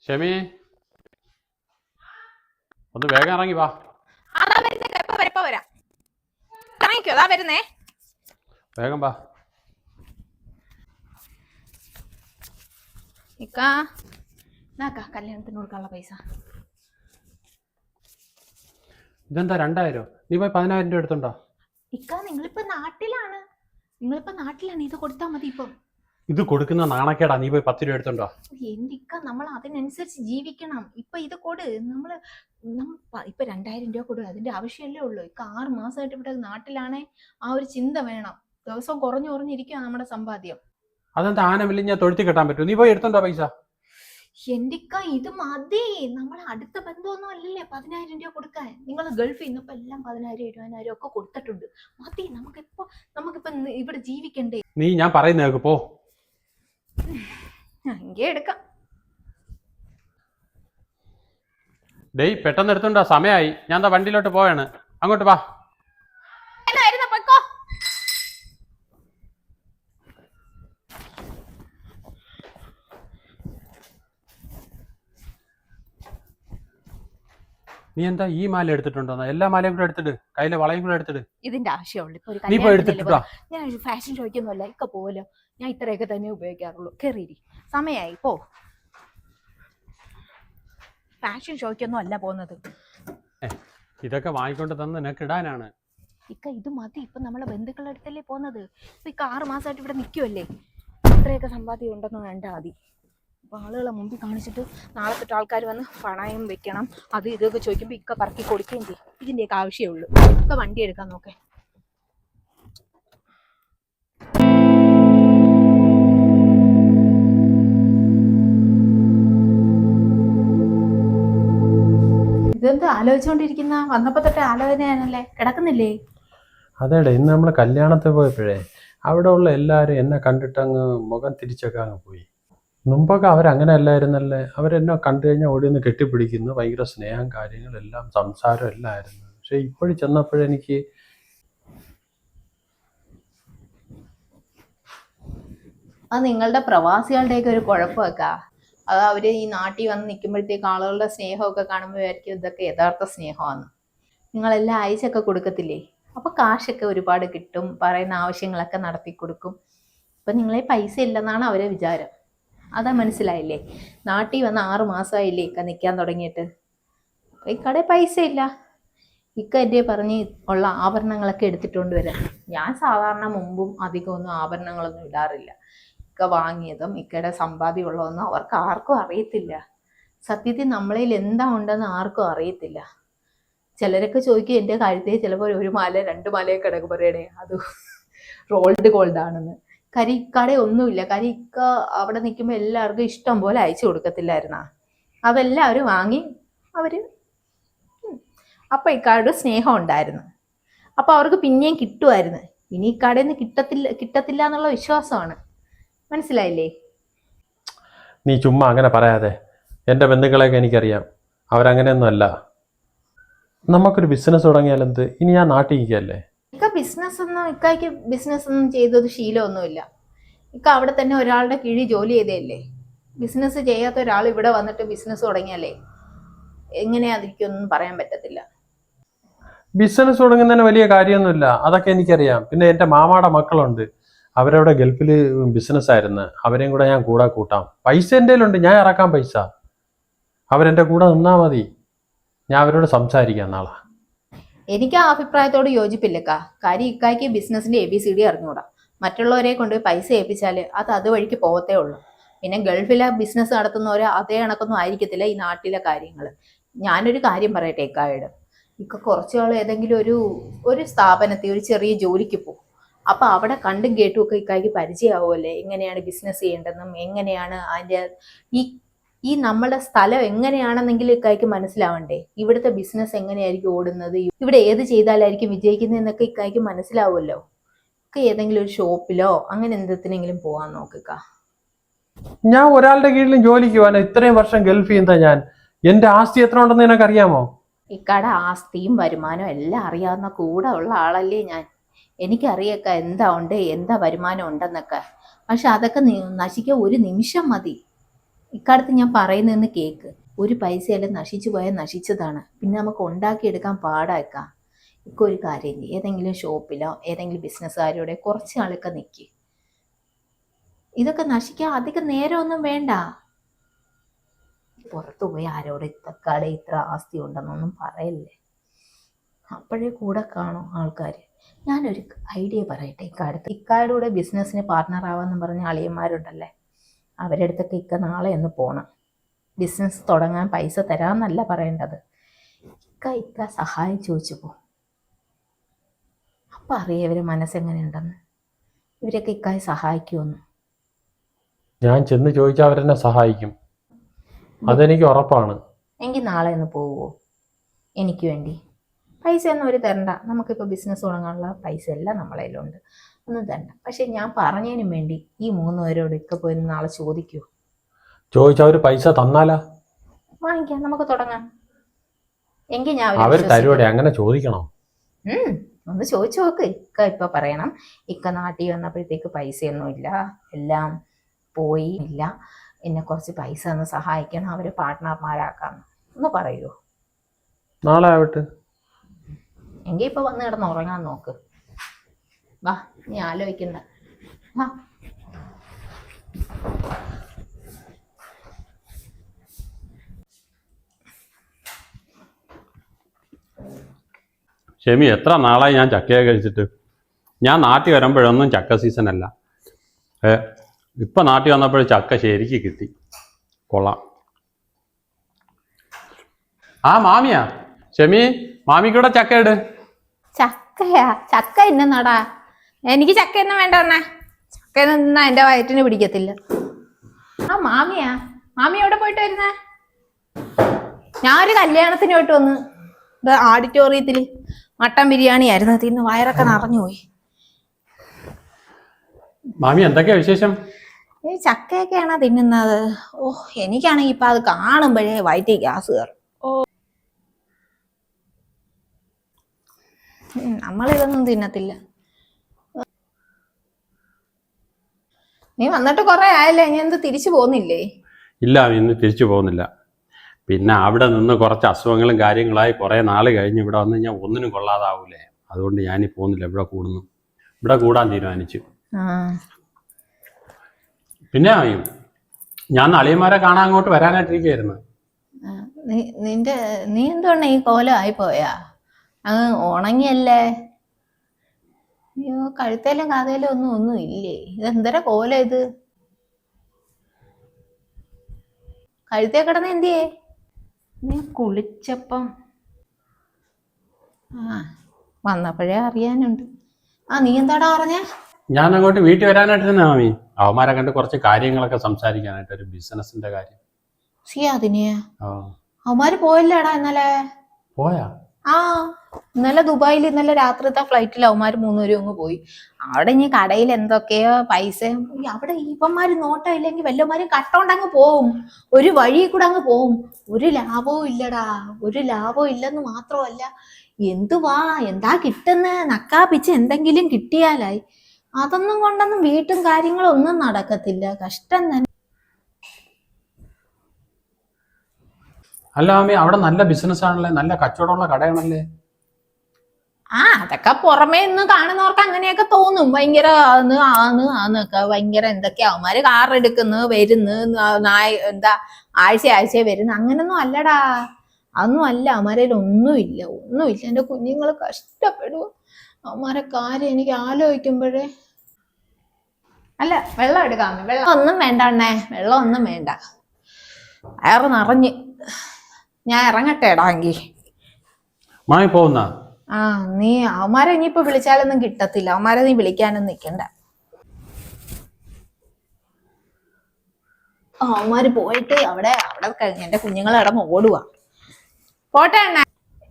ഷെമി, ഒന്ന് വേഗം ഇറങ്ങി വാ. അതാ വരുന്നേ, എപ്പോ വരാം. ഇറങ്ങിക്കോ, അതാ വരുന്നേ. വേഗം വാ. ഇക്കാ കല്യാണത്തിന് കൊടുക്കാനുള്ള പൈസ. ഇതെന്താ 2000? നീ പോയി 10000 രൂപ എടുത്തുണ്ടോ? ഇക്കാ നിങ്ങളിപ്പോ നാട്ടിലാണ്, ഇത് കൊടുത്താൽ മതി. ഇപ്പം ഇത് കൊടുക്കുന്ന നാണക്കേടാ. നീ പോയി 10 രൂപ എടുത്തുണ്ടോ? എന്റെ ഇക്ക, നമ്മൾ അതിനനുസരിച്ച് ജീവിക്കണം. ഇപ്പൊ ഇത് കൊടു, ഇപ്പൊ 2000 രൂപ കൊടു, അതിന്റെ ആവശ്യമല്ലേ ഉള്ളൂ. ഇക്ക 6 മാസമായിട്ട് ഇവിടെ നാട്ടിലാണേ. ആ ഒരു ചിന്ത വേണം. ദിവസം കുറഞ്ഞിരിക്കുക നമ്മുടെ സമ്പാദ്യം. അതെന്താ ആനമില്ല ഞാൻ തൊഴുത്തി കെട്ടാൻ പറ്റും? നീ പോയി എടുത്തുണ്ടോ പൈസ? എന്റെ ഇക്ക, ഇത് മതി. നമ്മളെ അടുത്ത ബന്ധമൊന്നും അല്ലല്ലേ 10000 രൂപ കൊടുക്കാൻ. നിങ്ങൾ ഗൾഫിൽ നിന്നിപ്പോ എല്ലാം 10000 20,000 ഒക്കെ കൊടുത്തിട്ടുണ്ട്. മതി. നമുക്കിപ്പോ ഇവിടെ ജീവിക്കണ്ടേ? നീ ഞാൻ പറയുന്ന പോ. എങ്കി എടുക്കാം. ഡേയ്, പെട്ടെന്ന് എടുത്തുണ്ടോ? സമയമായി. ഞാൻ എന്താ വണ്ടിയിലോട്ട് പോവാണ്. അങ്ങോട്ട് വാ. നീ എന്താ ഈ മാല എടുത്തിട്ടുണ്ടോ? എല്ലാ മാലയും കൂടെ എടുത്തിട്ട്, കയ്യിലെ വളയും കൂടെ എടുത്തിട്ട്. ഇതിന്റെ ആവശ്യമുള്ളൂ. നീ പോയി എടുത്തിട്ടോ. ഞാൻ ഫാഷൻ ഷോയ്ക്കൊന്നുമല്ല ഇക്ക പോവല്ലോ. ഞാൻ ഇത്രയൊക്കെ തന്നെ ഉപയോഗിക്കാറുള്ളൂ. കേറിയിരി, സമയായി പോ. ഫാഷൻ ഷോയ്ക്കൊന്നും അല്ല പോകുന്നത്. ഇതൊക്കെ വാങ്ങിക്കൊണ്ട് തന്ന് നിനക്ക് ഇടാനാണ്. ഇക്ക ഇത് മതി. ഇപ്പൊ നമ്മളെ ബന്ധുക്കളുടെ അടുത്തല്ലേ പോകുന്നത്. ഇപ്പൊ ഇക്ക 6 മാസമായിട്ട് ഇവിടെ നിൽക്കുമല്ലേ. ഇത്രയൊക്കെ സമ്പാദ്യം ഉണ്ടെന്ന് വേണ്ട മതി. അപ്പൊ ആളുകളെ മുമ്പിൽ കാണിച്ചിട്ട് നാളെ തൊട്ട് ആൾക്കാർ വന്ന് പണയം വെക്കണം, അത് ഇതൊക്കെ ചോദിക്കുമ്പോ ഇക്ക പറക്കി കൊടുക്കുകയും ചെയ്യും. ഇതിന്റെയൊക്കെ ആവശ്യമേ ഉള്ളൂ. ഇക്ക വണ്ടി എടുക്കാൻ നോക്കേ. ഇതെന്താ ആലോചിച്ചുകൊണ്ടിരിക്കുന്ന? വന്നപ്പോ തൊട്ട് ആലോചനയാണല്ലേ, കിടക്കുന്നില്ലേ? അതേടെ, ഇന്ന് നമ്മള് കല്യാണത്തിൽ പോയപ്പോഴേ അവിടെ ഉള്ള എല്ലാരും എന്നെ കണ്ടിട്ട് അങ്ങ് മുഖം തിരിച്ചൊക്കെ അങ്ങ് പോയി. മുമ്പൊക്കെ അവരങ്ങനെ അല്ലായിരുന്നല്ലേ. അവരെന്നെ കണ്ടു കഴിഞ്ഞാൽ ഓടി ഒന്ന് കെട്ടിപ്പിടിക്കുന്നു, ഭയങ്കര സ്നേഹം, കാര്യങ്ങളെല്ലാം, സംസാരം എല്ലാം ആയിരുന്നു. പക്ഷെ ഇപ്പോഴും ചെന്നപ്പോഴെനിക്ക് അത് നിങ്ങളുടെ പ്രവാസികളുടെയൊക്കെ ഒരു കുഴപ്പമൊക്കെ. അത് അവര് ഈ നാട്ടിൽ വന്ന് നിൽക്കുമ്പോഴത്തേക്ക് ആളുകളുടെ സ്നേഹമൊക്കെ കാണുമ്പോൾ വിചാരിക്കും ഇതൊക്കെ യഥാർത്ഥ സ്നേഹമാണ്. നിങ്ങളെല്ലാം അയച്ചൊക്കെ കൊടുക്കത്തില്ലേ, അപ്പൊ കാശൊക്കെ ഒരുപാട് കിട്ടും, പറയുന്ന ആവശ്യങ്ങളൊക്കെ നടത്തി കൊടുക്കും. ഇപ്പൊ നിങ്ങളെ പൈസ ഇല്ലെന്നാണ് അവരെ വിചാരം. അതാ മനസ്സിലായില്ലേ? നാട്ടിൽ വന്ന് 6 മാസമായില്ലേ ഇക്ക നിൽക്കാൻ തുടങ്ങിയിട്ട്. ഇക്കടെ പൈസ ഇല്ല. ഇക്ക എൻ്റെ പറഞ്ഞ് ഉള്ള ആഭരണങ്ങളൊക്കെ എടുത്തിട്ടുണ്ട് വരാം. ഞാൻ സാധാരണ മുമ്പും അധികമൊന്നും ആഭരണങ്ങളൊന്നും ഇടാറില്ല. ഇക്ക വാങ്ങിയതും ഇക്കയുടെ സമ്പാദ്യം ഉള്ളതൊന്നും അവർക്ക് ആർക്കും അറിയത്തില്ല. സത്യത്തിൽ നമ്മളതിൽ എന്താ ഉണ്ടെന്ന് ആർക്കും അറിയത്തില്ല. ചിലരൊക്കെ ചോദിക്കും എൻ്റെ കഴുത്തേ ചിലപ്പോൾ 1 മാല 2 മാലയൊക്കെ കിടക്കും, പറയണേ അത് റോൾഡ് ഗോൾഡ് ആണെന്ന്. ഇക്കടെ ഒന്നുമില്ല. ഇക്ക അവിടെ നിൽക്കുമ്പോൾ എല്ലാവർക്കും ഇഷ്ടം പോലെ അയച്ചു കൊടുക്കത്തില്ലായിരുന്നാ. അതെല്ലാം അവർ വാങ്ങി അവര്. അപ്പൊ ഇക്കാരുടെ സ്നേഹം ഉണ്ടായിരുന്നു. അപ്പൊ അവർക്ക് പിന്നെയും കിട്ടുമായിരുന്നു. ഇനി ഇക്കടയിൽ നിന്ന് കിട്ടത്തില്ല എന്നുള്ള വിശ്വാസമാണ്. മനസ്സിലായില്ലേ? നീ ചുമ്മാ അങ്ങനെ പറയാതെ. എൻ്റെ ബന്ധുക്കളെയൊക്കെ എനിക്കറിയാം, അവരങ്ങനെയൊന്നും അല്ല. നമുക്കൊരു ബിസിനസ് തുടങ്ങിയാലെന്ത്? ഇനി ഞാൻ നാട്ടിൽ ഇരിക്കല്ലേ. ഇക്കായ്ക്ക് ബിസിനസ് ഒന്നും ചെയ്തത് ശീലമൊന്നുമില്ല. ഇക്ക അവിടെ തന്നെ ഒരാളുടെ കീഴിൽ ജോലി ചെയ്തല്ലേ. ബിസിനസ് ചെയ്യാത്ത ഒരാൾ ഇവിടെ വന്നിട്ട് ബിസിനസ് തുടങ്ങിയല്ലേ, എങ്ങനെയാ അതിരിക്കൊന്നും പറയാൻ പറ്റത്തില്ല. ബിസിനസ് തുടങ്ങുന്നതിന് വലിയ കാര്യമൊന്നുമില്ല, അതൊക്കെ എനിക്കറിയാം. പിന്നെ എൻ്റെ മാമാടെ മക്കളുണ്ട്, അവരവിടെ ഗൾഫിൽ ബിസിനസ് ആയിരുന്നു. അവരെയും കൂടെ ഞാൻ കൂടെ കൂട്ടാം. പൈസ എൻ്റെ കയ്യിലുണ്ട്, ഞാൻ ഇറക്കാം പൈസ. അവരെൻ്റെ കൂടെ നിന്നാ മതി. ഞാൻ അവരോട് സംസാരിക്കാം നാളെ. എനിക്ക് ആ അഭിപ്രായത്തോട് യോജിപ്പില്ലക്കാ. കാര്യം ഇക്കായ്ക്ക് ബിസിനസിന്റെ ABCD അറിഞ്ഞൂടാ. മറ്റുള്ളവരെ കൊണ്ട് പൈസ ഏൽപ്പിച്ചാൽ അത് വഴിക്ക് പോകത്തേ ഉള്ളൂ. പിന്നെ ഗൾഫിലെ ബിസിനസ് നടത്തുന്നവരെ അതേ കണക്കൊന്നും ആയിരിക്കത്തില്ല ഈ നാട്ടിലെ കാര്യങ്ങൾ. ഞാനൊരു കാര്യം പറയട്ടെ ഇക്കായോട്. ഇക്ക കുറച്ചു നാൾ ഏതെങ്കിലും ഒരു സ്ഥാപനത്തിൽ ഒരു ചെറിയ ജോലിക്ക് പോകും. അപ്പൊ അവിടെ കണ്ടും കേട്ടും ഒക്കെ ഇക്കായ്ക്ക് പരിചയമാവുമല്ലേ, എങ്ങനെയാണ് ബിസിനസ് ചെയ്യേണ്ടതെന്നും എങ്ങനെയാണ് അതിൻ്റെ ഈ നമ്മുടെ സ്ഥലം എങ്ങനെയാണെന്നെങ്കിലും ഇക്കായ്ക്ക് മനസ്സിലാവണ്ടേ. ഇവിടുത്തെ ബിസിനസ് എങ്ങനെയായിരിക്കും ഓടുന്നത്, ഇവിടെ ഏത് ചെയ്താലായിരിക്കും വിജയിക്കുന്നത് എന്നൊക്കെ ഇക്കായ്ക്ക് മനസ്സിലാവുമല്ലോ. ഒക്കെ ഏതെങ്കിലും ഒരു ഷോപ്പിലോ അങ്ങനെ എന്തെങ്കിലും പോവാൻ നോക്കുക. ഞാൻ ഒരാളുടെ കീഴിലും ജോലിക്ക് പോകാൻ ഇത്രയും വർഷം ഗൾഫ് ചെയ്യുന്ന ഞാൻ. എന്റെ ആസ്തി എത്ര ഉണ്ടെന്ന് നിനക്ക് അറിയാമോ? ഇക്കാടെ ആസ്തിയും വരുമാനവും എല്ലാം അറിയാവുന്ന കൂടെ ഉള്ള ആളല്ലേ ഞാൻ. എനിക്കറിയൊക്കെ എന്താ ഉണ്ട്, എന്താ വരുമാനം ഉണ്ടെന്നൊക്കെ. പക്ഷെ അതൊക്കെ നശിക്കാൻ ഒരു നിമിഷം മതി. ഇക്കാലത്ത് ഞാൻ പറയുന്നതെന്ന് കേക്ക്. ഒരു പൈസയെല്ലാം നശിച്ചു പോയാൽ നശിച്ചതാണ്. പിന്നെ നമുക്ക് ഉണ്ടാക്കിയെടുക്കാൻ പാടാക്കാം. ഇക്ക ഒരു കാര്യം ചെയ്യും, ഏതെങ്കിലും ഷോപ്പിലോ ഏതെങ്കിലും ബിസിനസ്സുകാരോടെ കുറച്ച് നാളൊക്കെ നിൽക്കുക. ഇതൊക്കെ നശിക്കാൻ അധികം നേരമൊന്നും വേണ്ട. പുറത്തു പോയി ആരോട് ഇത്തക്കാടെ ഇത്ര ആസ്തി ഉണ്ടെന്നൊന്നും പറയല്ലേ. അപ്പോഴേ കൂടെ കാണും ആൾക്കാർ. ഞാനൊരു ഐഡിയ പറയട്ടെ. ഇക്കായുടെ കൂടെ ബിസിനസ്സിന് പാർട്ട്ണർ ആവാമെന്ന് പറഞ്ഞ അളിയന്മാരുണ്ടല്ലേ, അവരുടെ അടുത്തൊക്കെ ഇക്ക നാളെ ഒന്ന് പോകണം. ബിസിനസ് തുടങ്ങാൻ പൈസ തരാമെന്നല്ല പറയേണ്ടത്, ഇക്ക സഹായം ചോദിച്ചു പോകും. അപ്പം അറിയാം ഇവരെ മനസ്സെങ്ങനെയുണ്ടെന്ന്. ഇവരൊക്കെ ഇക്കായി സഹായിക്കുമെന്ന്. ഞാൻ ചെന്ന് ചോദിച്ചാൽ അവരെന്നെ സഹായിക്കും, അതെനിക്ക് ഉറപ്പാണ്. എങ്കിൽ നാളെ ഒന്ന് പോവുമോ എനിക്ക് വേണ്ടി? പൈസ ഒന്നും അവർ തരണ്ട. നമുക്കിപ്പോൾ ബിസിനസ് തുടങ്ങാനുള്ള പൈസ എല്ലാം നമ്മളെ കയ്യിലുണ്ട്, ഒന്നും തരണ്ട. പക്ഷെ ഞാൻ പറഞ്ഞതിനും വേണ്ടി ഈ 3 പേരോട് ഇക്ക പോയി നാളെ ചോദിക്കുമോ? ചോദിച്ചാൽ അവർ പൈസ തന്നാലാ? വാങ്ങിക്കാം, നമുക്ക് തുടങ്ങാം. എങ്കിൽ ഞാൻ അവർ തരുവടെ, അങ്ങനെ ചോദിക്കണോ? ഒന്ന് ചോദിച്ചു നോക്ക്. ഇക്ക ഇപ്പൊ പറയണം, ഇക്ക നാട്ടിൽ വന്നപ്പോഴത്തേക്ക് പൈസയൊന്നും ഇല്ല, എല്ലാം പോയി ഇല്ല, എന്നെ കുറച്ച് പൈസ ഒന്ന് സഹായിക്കണം, അവരെ പാർട്ട്ണർമാരാക്കാം ഒന്ന് പറയുമോ? നാളെ ആവട്ടെ. എങ്കിൽ ഇപ്പൊ വന്ന് കിടന്ന് ഉറങ്ങാൻ നോക്ക്. വാ, നീ ആലോചിക്കണ്ട, വാ. ഷെമി, എത്ര നാളായി ഞാൻ ചക്കയൊക്കെ കഴിച്ചിട്ട്. ഞാൻ നാട്ടിൽ വരുമ്പോഴൊന്നും ചക്ക സീസൺ അല്ല. ഇപ്പം നാട്ടിൽ വന്നപ്പോഴും ചക്ക ശരിക്ക് കിട്ടി. കൊള്ളാം. ആ മാമിയാ, ഷെമി മാമിക്കൂടെ ചക്ക ഇട്. ചക്കയാ? ചക്ക ഇന്നടാ, എനിക്ക് ചക്ക ഒന്നും വേണ്ട. പറഞ്ഞേ ചക്ക നിന്നാ എന്റെ വയറ്റിന് പിടിക്കത്തില്ല. ആ മാമിയാ? മാമി എവിടെ പോയിട്ട് വരുന്നേ? ഞാൻ ഒരു കല്യാണത്തിന് പോയിട്ട് വന്ന്. ഓഡിറ്റോറിയത്തില് മട്ടൻ ബിരിയാണി ആയിരുന്നു, തിന്ന് വയറൊക്കെ നിറഞ്ഞുപോയി. മാമി എന്തൊക്കെയാ വിശേഷം? ഈ ചക്കയൊക്കെയാണോ തിന്നുന്നത്? ഓ, എനിക്കാണെങ്കിൽ ഇപ്പൊ അത് കാണുമ്പോഴേ വയറ്റിൽ ഗ്യാസ് കയറും. നമ്മളിതൊന്നും തിന്നത്തില്ല. നീ വന്നിട്ട് കുറെ ആയല്ലേ, ഇനി എന്ത് തിരിച്ചു പോകുന്നില്ലേ? ഇല്ല, ഇന്ന് തിരിച്ചു പോകുന്നില്ല. പിന്നെ അവിടെ നിന്ന് കുറച്ച് അസുഖങ്ങളും കാര്യങ്ങളായി കുറേ നാൾ കഴിഞ്ഞ് ഇവിടെ വന്ന് ഞാൻ ഒന്നിനും കൊള്ളാതാവൂലേ. അതുകൊണ്ട് ഞാനീ പോകുന്നില്ല, ഇവിടെ കൂടുന്നു. ഇവിടെ കൂടാൻ തീരുമാനിച്ചു. പിന്നെ ഞാൻ അളിയന്മാരെ കാണാൻ അങ്ങോട്ട് വരാനായിട്ടിരിക്കുകയായിരുന്നു. നീ എന്തുകൊണ്ട് ഈ കോലം ആയിപ്പോയാ? അങ്ങ് ഉണങ്ങിയല്ലേ? അയ്യോ, കഴുത്തേലും കാതയിലും ഒന്നും ഇല്ലേ? ഇതെന്തര കോലം ഇത്? കഴുത്തേ കിടന്ന് എന്തിയേ? നീ കുളിച്ചപ്പം വന്നപ്പോഴേ അറിയാനുണ്ട്. നീ എന്താടാ പറഞ്ഞേ? ഞാൻ അങ്ങോട്ട് വീട്ടിൽ വരാനായിട്ടിരുന്ന മാമി. അവന്മാരെ കണ്ട് കുറച്ച് കാര്യങ്ങളൊക്കെ സംസാരിക്കാനായിട്ട്, ഒരു ബിസിനസിന്റെ കാര്യം. അതിനെയാ? അവന്മാര് പോയില്ലേടാ ഇന്നലെ? പോയാ? ഇന്നലെ ദുബായിൽ ഇന്നലെ രാത്രിത്തെ ഫ്ലൈറ്റിൽ അവന്മാര് 3 പേരും അങ്ങ് പോയി. അവിടെ ഇനി കടയിൽ എന്തൊക്കെയോ പൈസ, അവിടെ ഇവന്മാര് നോട്ടം ഇല്ലെങ്കിൽ വല്ലമാരും കട്ടോണ്ടങ്ങ് പോവും, ഒരു വഴി കൂടെ അങ്ങ് പോവും. ഒരു ലാഭവും ഇല്ലടാ, ഒരു ലാഭവും ഇല്ലെന്ന് മാത്രമല്ല, എന്താ കിട്ടുന്ന നക്കാപ്പിച്ച് എന്തെങ്കിലും കിട്ടിയാലായി. അതൊന്നും കൊണ്ടൊന്നും വീട്ടും കാര്യങ്ങളും ഒന്നും നടക്കത്തില്ല, കഷ്ടം തന്നെ. അല്ല മാമി, അവിടെ നല്ല ബിസിനസ് ആണല്ലേ, നല്ല കച്ചവടമുള്ള കടയാണല്ലേ? അതൊക്കെ പുറമേ നിന്ന് കാണുന്നവർക്ക് അങ്ങനെയൊക്കെ തോന്നും. ഭയങ്കര ആന്നൊക്കെ ഭയങ്കര എന്തൊക്കെയാ, അവന്മാര് കാർ എടുക്കുന്നു, വരുന്നു, ആഴ്ച വരുന്നു. അങ്ങനൊന്നും അല്ലടാ, അതൊന്നും അല്ല. അവന്മാരേൽ ഒന്നുമില്ല. എന്റെ കുഞ്ഞുങ്ങൾ കഷ്ടപ്പെടുവോ അവന്മാരെ കാര്യം എനിക്ക് ആലോചിക്കുമ്പോഴേ. അല്ല, വെള്ളം എടുക്കാമേ? വെള്ളം ഒന്നും വേണ്ട അണ്ണേ, വെള്ളം ഒന്നും വേണ്ട. അയറ് നിറഞ്ഞ്. ഞാൻ ഇറങ്ങട്ടെടാ എങ്കിൽ. മാമി പോകുന്ന? നീ അവന്മാരെ ഇനിയിപ്പോ വിളിച്ചാലൊന്നും കിട്ടത്തില്ല. അവന്മാരെ നീ വിളിക്കാനൊന്നും നിൽക്കണ്ട. അവന്മാര് പോയിട്ട് അവിടെ കഴിഞ്ഞ് എന്റെ കുഞ്ഞുങ്ങളെ ഇടന്ന് ഓടുക. പോട്ടെ അണ്ണ,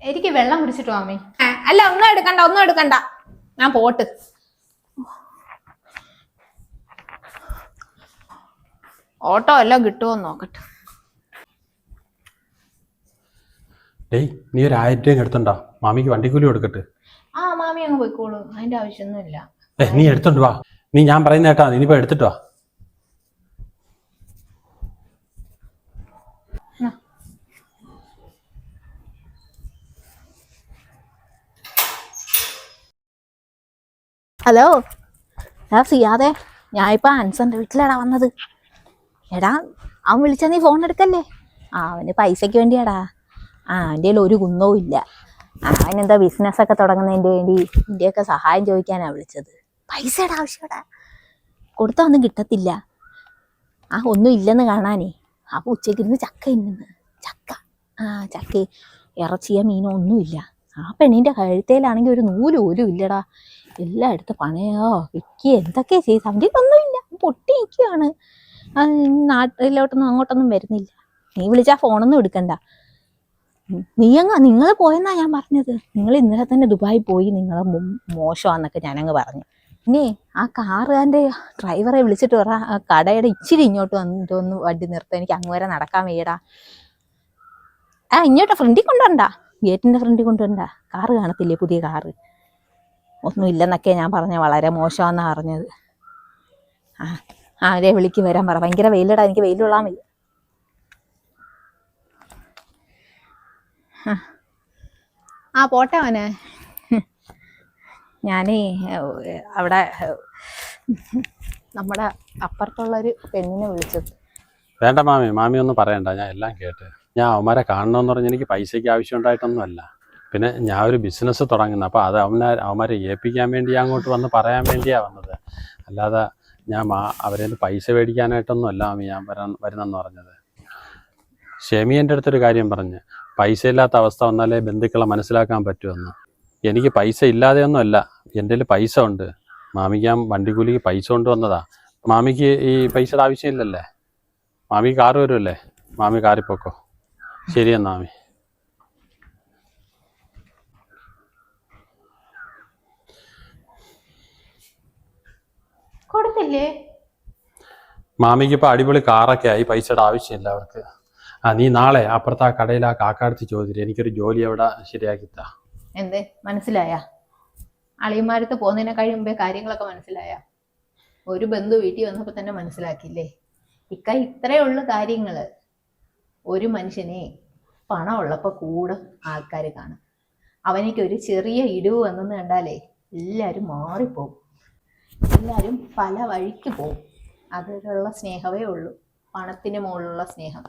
എനിക്ക് വെള്ളം കുടിച്ചിട്ട് മാമി. അല്ല, ഒന്നും എടുക്കണ്ട, ഞാൻ പോട്ട്. ഓട്ടോ എല്ലാം കിട്ടുമോ നോക്കട്ടെ. നീ ഒരു 1000 രൂപ എടുത്തുണ്ടോ? മാമിക്ക് വണ്ടിക്കൂലി കൊടുക്കട്ടെ. മാമി അങ്ങ് പോയിക്കോളൂ, അതിന്റെ ആവശ്യമൊന്നുമില്ല. നീ എടുത്തോണ്ട് വാ. ഞാൻ പറയുന്ന കേട്ടാ, നീനിപ്പോ എടുത്തിട്ട് വാ. ഹലോ എടാ സിയാതെ, ഞാൻ ഇപ്പൊ അൻസന്റെ വീട്ടിലാടാ വന്നത്. എടാ അവൻ വിളിച്ചാ നീ ഫോൺ എടുക്കല്ലേ. അവന് പൈസക്ക് വേണ്ടിയാടാ. അവൻ്റെ കയ്യിൽ ഒരു കുന്നവും ഇല്ല. അവനെന്താ ബിസിനസ്സൊക്കെ തുടങ്ങുന്നതിൻ്റെ വേണ്ടി ഇന്ത്യയൊക്കെ സഹായം ചോദിക്കാനാ വിളിച്ചത്. പൈസയുടെ ആവശ്യടാ. കൊടുത്താൽ ഒന്നും കിട്ടത്തില്ല. ഒന്നും ഇല്ലെന്ന് കാണാനേ. അപ്പോൾ ഉച്ചയ്ക്കിരുന്ന് ചക്ക ഇന്നുന്ന്. ചക്ക ഇറച്ചിയ മീനോ ഒന്നുമില്ല. പെണ്ണിൻ്റെ കഴുത്തേലാണെങ്കിൽ ഒരു നൂല് പോലും ഇല്ലടാ. എല്ലാം എടുത്ത് പണയോ വിൽക്കുകയോ എന്തൊക്കെയാ ചെയ്ത്. അവൻ്റെ ഒന്നുമില്ല, പൊട്ടി നിൽക്കുകയാണ്. നാട്ടിലോട്ടൊന്നും അങ്ങോട്ടൊന്നും വരുന്നില്ല. നീ വിളിച്ചാൽ ഫോണൊന്നും എടുക്കണ്ട. നിങ്ങൾ പോയെന്നാ ഞാൻ പറഞ്ഞത്. നിങ്ങൾ ഇന്നലെ തന്നെ ദുബായി പോയി, നിങ്ങൾ മോശമാന്നൊക്കെ ഞാനങ്ങ് പറഞ്ഞു. പിന്നെ ആ കാറുകാരൻ്റെ ഡ്രൈവറെ വിളിച്ചിട്ട് പറ ആ കടയുടെ ഇച്ചിരി ഇങ്ങോട്ട് വന്നിട്ട് ഒന്ന് വണ്ടി നിർത്താൻ. എനിക്ക് അങ്ങ് വരെ നടക്കാൻ വയ്യടാ. ഇങ്ങോട്ട് ഫ്രണ്ടിൽ കൊണ്ടുവരണ്ട, ഗേറ്റിൻ്റെ ഫ്രണ്ടിൽ കൊണ്ടുവരണ്ട. കാറ് കാണത്തില്ലേ, പുതിയ കാറ്. ഒന്നും ഇല്ലെന്നൊക്കെ ഞാൻ പറഞ്ഞ, വളരെ മോശമാണെന്നാണ് പറഞ്ഞത്. അവരെ വിളിക്ക് വരാൻ പറ. ഭയങ്കര വെയിലടാ, എനിക്ക് വെയിൽ കൊള്ളാൻ വയ്യ. പോട്ടെ അവനെ. ഞാനേ അവിടെ നമ്മുടെ അപ്പുറത്തുള്ളൊരു പെണ്ണിനെ വിളിച്ചത്. വേണ്ട മാമി ഒന്നും പറയണ്ട, ഞാൻ എല്ലാം കേട്ട്. ഞാൻ അവന്മാരെ കാണണമെന്ന് പറഞ്ഞ് എനിക്ക് പൈസയ്ക്ക് ആവശ്യം ഉണ്ടായിട്ടൊന്നുമല്ല. പിന്നെ ഞാൻ ഒരു ബിസിനസ് തുടങ്ങുന്നത്. അപ്പോൾ അത് അവന്മാരെ ഏൽപ്പിക്കാൻ വേണ്ടി അങ്ങോട്ട് വന്ന് പറയാൻ വേണ്ടിയാണ് വന്നത്. അല്ലാതെ ഞാൻ അവരെ പൈസ മേടിക്കാനായിട്ടൊന്നും അല്ല ഞാൻ വരുന്നെന്ന് പറഞ്ഞത്. ഷെമി എൻ്റെ അടുത്തൊരു കാര്യം പറഞ്ഞ്, പൈസ ഇല്ലാത്ത അവസ്ഥ വന്നാലേ ബന്ധുക്കളെ മനസ്സിലാക്കാൻ പറ്റുമെന്ന്. എനിക്ക് പൈസ ഇല്ലാതെയൊന്നും അല്ല, എൻ്റെ കയ്യിൽ പൈസ ഉണ്ട്. മാമിക്ക് ഞാൻ വണ്ടിക്കൂലിക്ക് പൈസ കൊണ്ടുവന്നതാ. മാമിക്ക് ഈ പൈസയുടെ ആവശ്യമില്ലല്ലേ. മാമി കാറ് വരുമല്ലേ, മാമി കാറിപ്പോക്കോ. ശരിയെന്നാ മാമി. കൊടുത്തില്ലേ? മാമിക്ക് ഇപ്പോൾ അടിപൊളി കാറൊക്കെ ആയി, പൈസയുടെ ആവശ്യമില്ല അവർക്ക്. നീ നാളെ അപ്പുറത്തെ ആ കടയിൽ ആ കാക്കാടുത്ത് ചോദിച്ചിട്ട് എനിക്കൊരു ജോലി അവിടെ ശരിയാക്കിത്താ. എന്തേ മനസ്സിലായ? അളിയന്മാരത്ത് പോകുന്നതിനെ കഴിയുമ്പേ കാര്യങ്ങളൊക്കെ മനസ്സിലായ? ഒരു ബന്ധു വീട്ടിൽ വന്നപ്പോൾ തന്നെ മനസ്സിലാക്കിയില്ലേ? ഇത്രയേ ഉള്ളു കാര്യങ്ങള്. ഒരു മനുഷ്യനെ പണം ഉള്ളപ്പോൾ കൂടെ ആൾക്കാർ കാണും. അവനിക്കൊരു ചെറിയ ഇടിവ് വന്നെന്ന് കണ്ടാലേ എല്ലാവരും മാറിപ്പോകും, എല്ലാവരും പല വഴിക്ക് പോകും. അതിലുള്ള സ്നേഹമേ ഉള്ളൂ, പണത്തിന് മുകളിലുള്ള സ്നേഹം.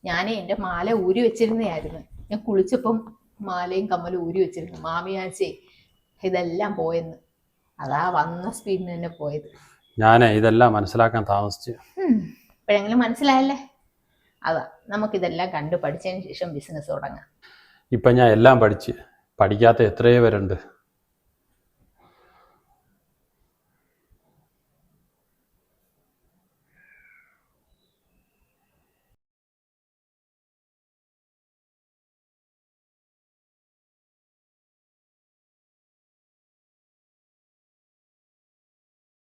ഞാനേ എൻ്റെ മാല ഊരി വെച്ചിരുന്നതായിരുന്നു. ഞാൻ കുളിച്ചപ്പം മാലയും കമ്മലും ഊരി വെച്ചിരുന്നു. മാമിയാച്ചേ ഇതെല്ലാം പോയെന്ന്. അതാ വന്ന സ്പീഡിന് തന്നെ പോയത്. ഞാനേ ഇതെല്ലാം മനസ്സിലാക്കാൻ താമസിച്ചു. ഇപ്പോഴെങ്കിലും മനസ്സിലായല്ലേ? അതാ നമുക്കിതെല്ലാം കണ്ടു പഠിച്ചതിന് ശേഷം ബിസിനസ് തുടങ്ങാം. ഇപ്പം ഞാൻ എല്ലാം പഠിക്കാത്ത എത്രയോ പേരുണ്ട്.